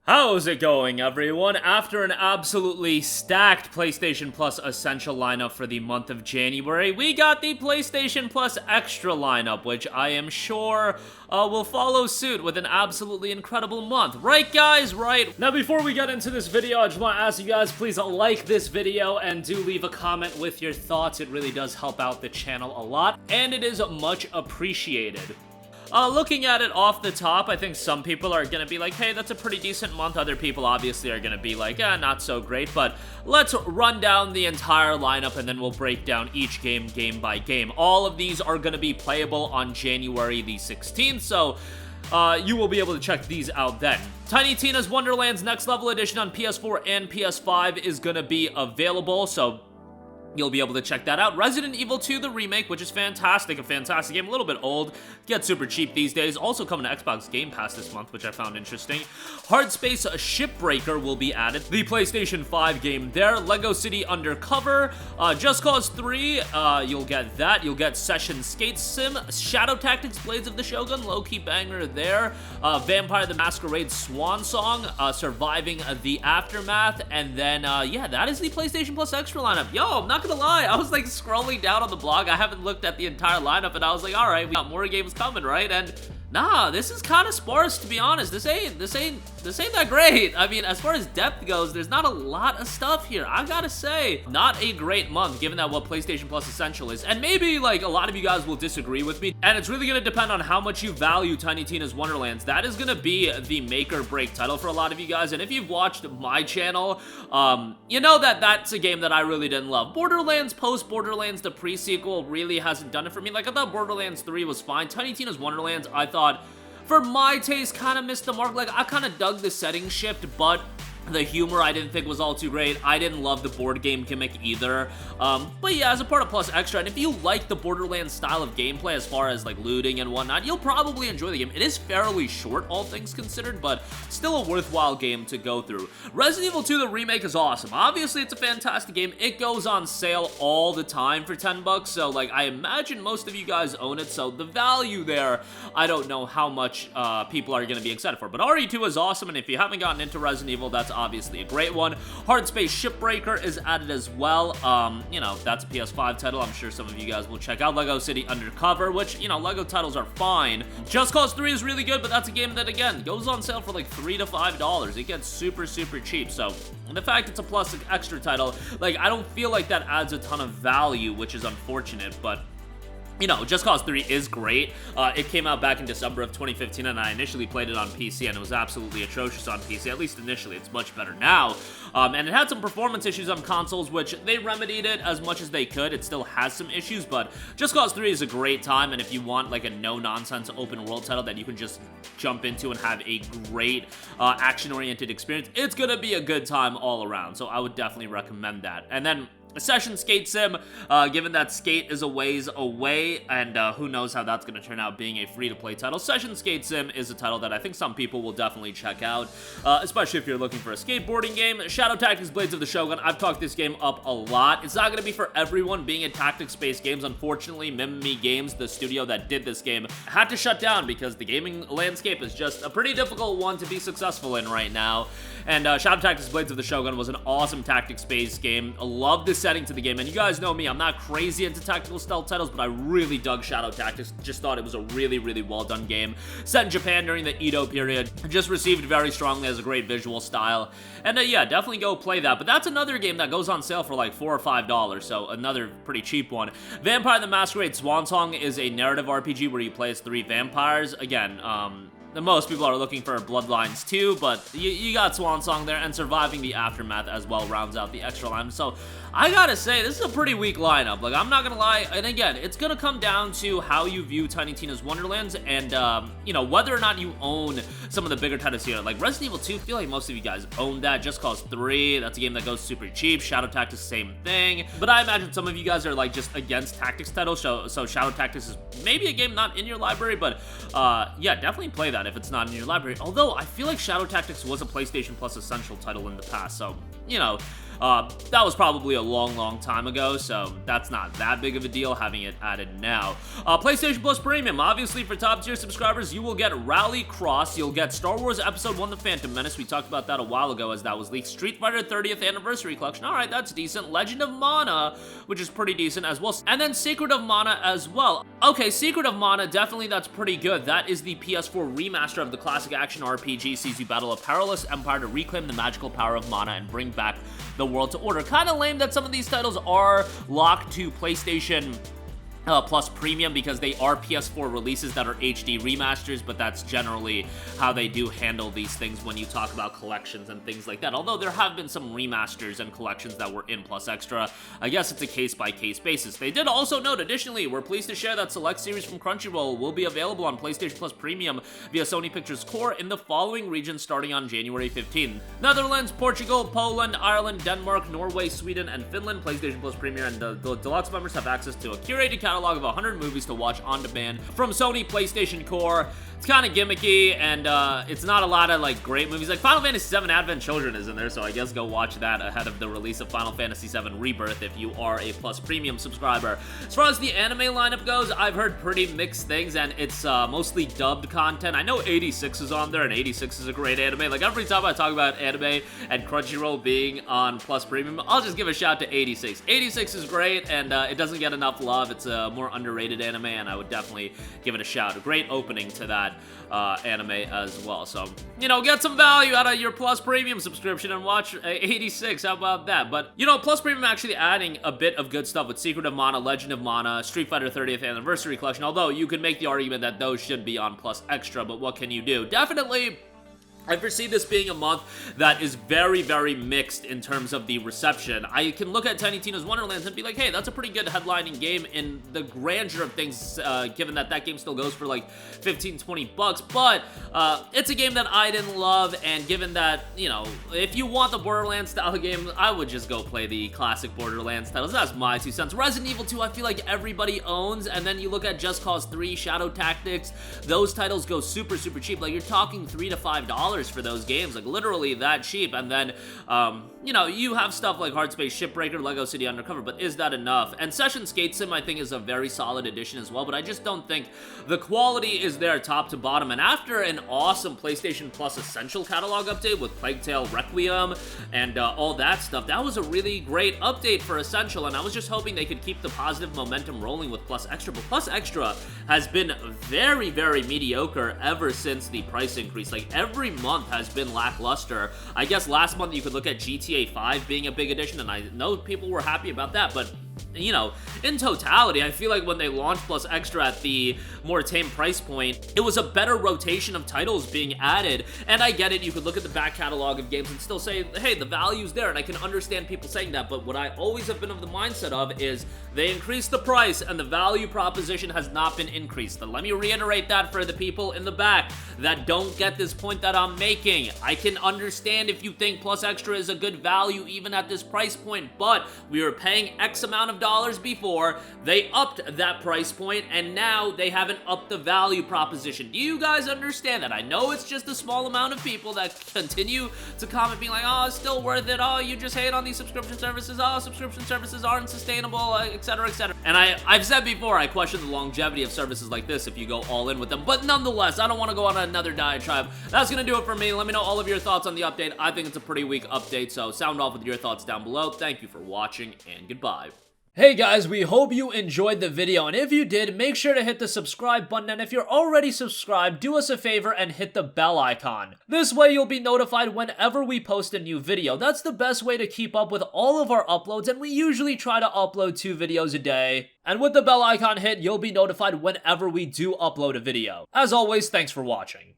How's it going, everyone? After an absolutely stacked PlayStation Plus Essential lineup for the month of January, we got the PlayStation Plus Extra lineup, which I am sure will follow suit with an absolutely incredible month. Right, guys? Right? Now, before we get into this video, I just want to ask you guys, please like this video and do leave a comment with your thoughts. It really does help out the channel a lot, and it is much appreciated. Looking at it off the top, I think some people are gonna be like, hey, that's a pretty decent month. Other people obviously are gonna be like, not so great. But let's run down the entire lineup and then we'll break down each game by game. All of these are gonna be playable on January the 16th, so you will be able to check these out then. Tiny Tina's Wonderlands Next Level Edition on PS4 and PS5 is gonna be available, so you'll be able to check that out. Resident Evil 2, the remake, which is fantastic, a fantastic game, a little bit old, gets super cheap these days, also coming to Xbox Game Pass this month, which I found interesting. Hard Space Shipbreaker will be added, the PlayStation 5 game there. Lego City Undercover, Just Cause 3, you'll get that. You'll get Session Skate Sim, Shadow Tactics Blades of the Shogun, low-key banger there. Vampire the Masquerade Swan Song, Surviving the Aftermath, and then, yeah, that is the PlayStation Plus Extra lineup. Yo, I'm not gonna lie, I was like scrolling down on the blog, I haven't looked at the entire lineup, and I was like, alright, we got more games coming, right? And nah, this is kind of sparse, to be honest. This ain't that great. I mean, as far as depth goes, there's not a lot of stuff here. I gotta say, not a great month, given that what PlayStation Plus Essential is. And maybe, like, a lot of you guys will disagree with me, and it's really gonna depend on how much you value Tiny Tina's Wonderlands. That is gonna be the make or break title for a lot of you guys, and if you've watched my channel, you know that that's a game that I really didn't love. Borderlands post-Borderlands, the pre-sequel, really hasn't done it for me. Like, I thought Borderlands 3 was fine. Tiny Tina's Wonderlands, I thought, for my taste, kind of missed the mark. Like, I kind of dug the setting shift, but the humor I didn't think was all too great. I didn't love the board game gimmick either. But yeah, as a part of Plus Extra, and if you like the Borderlands style of gameplay as far as like looting and whatnot, you'll probably enjoy the game. It is fairly short, all things considered, but still a worthwhile game to go through. Resident Evil 2, the remake, is awesome. Obviously, it's a fantastic game. It goes on sale all the time for 10 bucks, so like I imagine most of you guys own it, so the value there, I don't know how much people are going to be excited for. But RE2 is awesome, and if you haven't gotten into Resident Evil, that's obviously a great one. Hard Space Shipbreaker is added as well. You know, that's a PS5 title. I'm sure some of you guys will check out. Lego City Undercover, which, you know, Lego titles are fine. Just Cause 3 is really good, but that's a game that, again, goes on sale for like $3 to $5. It gets super, super cheap. So, the fact it's a Plus Extra title, like, I don't feel like that adds a ton of value, which is unfortunate, but you know, Just Cause 3 is great. It came out back in December of 2015, and I initially played it on PC, and it was absolutely atrocious on PC, at least initially. It's much better now. And it had some performance issues on consoles, which they remedied it as much as they could. It still has some issues, but Just Cause 3 is a great time, and if you want, like, a no-nonsense open-world title that you can just jump into and have a great action-oriented experience, it's gonna be a good time all around, so I would definitely recommend that. And then Session Skate Sim, given that Skate is a ways away, and who knows how that's going to turn out being a free-to-play title, Session Skate Sim is a title that I think some people will definitely check out, especially if you're looking for a skateboarding game. Shadow Tactics Blades of the Shogun, I've talked this game up a lot. It's not going to be for everyone, being in tactics-based games. Unfortunately, Mimimi Games, the studio that did this game, had to shut down because the gaming landscape is just a pretty difficult one to be successful in right now. And Shadow Tactics Blades of the Shogun was an awesome tactics-based game. I love the setting to the game, and you guys know me, I'm not crazy into tactical stealth titles, but I really dug Shadow Tactics. Just thought it was a really, really well-done game. Set in Japan during the Edo period. Just received very strongly as a great visual style. And yeah, definitely go play that. But that's another game that goes on sale for like $4 or $5, so another pretty cheap one. Vampire the Masquerade Swan Song is a narrative RPG where you play as 3 vampires. Again, most people are looking for Bloodlines 2, but you got Swan Song there, and Surviving the Aftermath as well rounds out the extra line. So I gotta say, this is a pretty weak lineup. Like, I'm not gonna lie, and again, it's gonna come down to how you view Tiny Tina's Wonderlands, and, you know, whether or not you own some of the bigger titles here. Like, Resident Evil 2, I feel like most of you guys own that. Just Cause 3, that's a game that goes super cheap. Shadow Tactics, same thing. But I imagine some of you guys are, like, just against tactics titles, so Shadow Tactics is maybe a game not in your library, but, yeah, definitely play that if it's not in your library. Although, I feel like Shadow Tactics was a PlayStation Plus Essential title in the past, so, you know, that was probably a long time ago, so that's not that big of a deal having it added now. PlayStation Plus Premium, obviously for top tier subscribers, you will get Rally Cross, you'll get Star Wars Episode 1 The Phantom Menace, we talked about that a while ago as that was leaked, Street Fighter 30th Anniversary Collection, alright, that's decent, Legend of Mana, which is pretty decent as well, and then Secret of Mana as well. Okay, Secret of Mana, definitely that's pretty good. That is the PS4 remaster of the classic action RPG, sees you battle a perilous empire to reclaim the magical power of mana and bring back the world to order. Kinda lame that some of these titles are locked to PlayStation Plus Premium because they are PS4 releases that are HD remasters, but that's generally how they do handle these things when you talk about collections and things like that. Although there have been some remasters and collections that were in Plus Extra, I guess it's a case-by-case basis. They did also note, additionally, we're pleased to share that select series from Crunchyroll will be available on PlayStation Plus Premium via Sony Pictures Core in the following regions starting on January 15th. Netherlands, Portugal, Poland, Ireland, Denmark, Norway, Sweden, and Finland. PlayStation Plus Premium and the Deluxe members have access to a curated catalog of 100 movies to watch on demand from Sony PlayStation Core. It's kind of gimmicky, and it's not a lot of, like, great movies. Like, Final Fantasy VII Advent Children is in there, so I guess go watch that ahead of the release of Final Fantasy VII Rebirth if you are a Plus Premium subscriber. As far as the anime lineup goes, I've heard pretty mixed things, and it's mostly dubbed content. I know 86 is on there, and 86 is a great anime. Like, every time I talk about anime and Crunchyroll being on Plus Premium, I'll just give a shout to 86. 86 is great, and it doesn't get enough love. It's a more underrated anime, and I would definitely give it a shout. A great opening to that anime as well. So, you know, get some value out of your Plus Premium subscription and watch 86. How about that? But, you know, Plus Premium actually adding a bit of good stuff with Secret of Mana, Legend of Mana, Street Fighter 30th Anniversary Collection, although you could make the argument that those should be on Plus Extra, but what can you do? Definitely, I foresee this being a month that is very, very mixed in terms of the reception. I can look at Tiny Tina's Wonderlands and be like, hey, that's a pretty good headlining game in the grandeur of things, given that that game still goes for like 15, 20 bucks, but it's a game that I didn't love, and given that, you know, if you want the Borderlands style game, I would just go play the classic Borderlands titles. That's my 2 cents. Resident Evil 2, I feel like everybody owns, and then you look at Just Cause 3, Shadow Tactics, those titles go super, super cheap. Like, you're talking $3 to $5 for those games, like literally that cheap. And then you know, you have stuff like Hardspace Shipbreaker, Lego City Undercover, but is that enough? And Session Skate Sim, I think, is a very solid addition as well, but I just don't think the quality is there top to bottom. And after an awesome PlayStation Plus Essential catalog update with Plague Tale Requiem and all that stuff, that was a really great update for Essential, and I was just hoping they could keep the positive momentum rolling with Plus Extra. But Plus Extra has been very, very mediocre ever since the price increase. Like, every month has been lackluster. I guess last month you could look at GTA 5 being a big addition, and I know people were happy about that, but you know, in totality, I feel like when they launched Plus Extra at the more tame price point, it was a better rotation of titles being added. And I get it, you could look at the back catalog of games and still say, hey, the value's there, and I can understand people saying that, but what I always have been of the mindset of is they increased the price and the value proposition has not been increased. But let me reiterate that for the people in the back that don't get this point that I'm making. I can understand if you think Plus Extra is a good value even at this price point, but we were paying X amount of dollars before, they upped that price point, and now they haven't upped the value proposition. Do you guys understand that? I know it's just a small amount of people that continue to comment being like, oh, it's still worth it, oh, you just hate on these subscription services, oh, subscription services aren't sustainable, etc., etc. And I've said before, I question the longevity of services like this if you go all in with them, but nonetheless, I don't want to go on another diatribe. That's gonna do it for me. Let me know all of your thoughts on the update. I think it's a pretty weak update, so sound off with your thoughts down below. Thank you for watching, and goodbye. Hey guys, we hope you enjoyed the video, and if you did, make sure to hit the subscribe button, and if you're already subscribed, do us a favor and hit the bell icon. This way you'll be notified whenever we post a new video. That's the best way to keep up with all of our uploads, and we usually try to upload 2 videos a day. And with the bell icon hit, you'll be notified whenever we do upload a video. As always, thanks for watching.